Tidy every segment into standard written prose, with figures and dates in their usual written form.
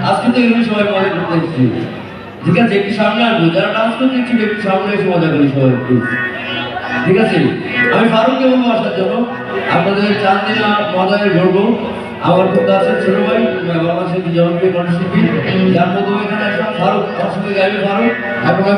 আজকে তো এগুলো সবাই মজা করতে ঠিক আছে, একটু সামনে আসবো, যারা ডান্স করতে ইচ্ছুক একটু সামনে এসে মজা করি সবাই একটু, ঠিক আছে? আমি ফারুককে বলবো আসার জন্য, আপনাদের চান্দিনা মজায় ঘুরবো। আমার খুব কাছে ছোট ভাই বাংলাদেশের জনপ্রিয় কণ্ঠশিল্পী, যার মধ্যে এখানে আসলাম ফারুক, আমার সঙ্গে গাইবে ফারুক। আপনার বললাম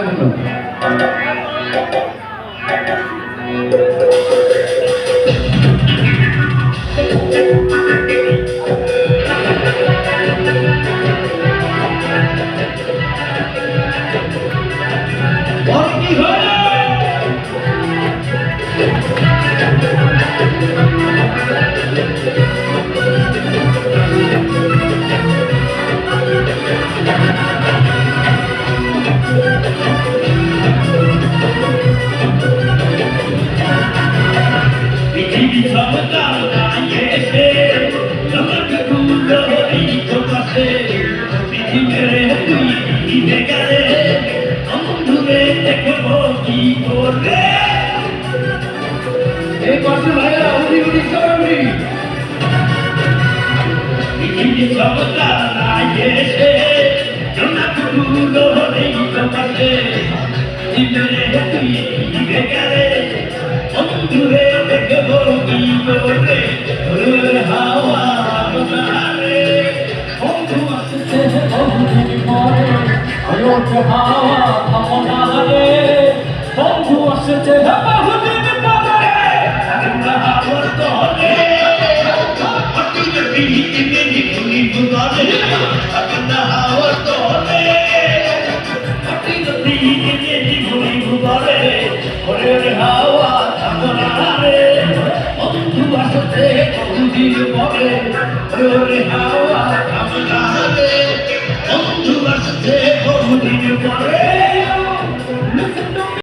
Hawa,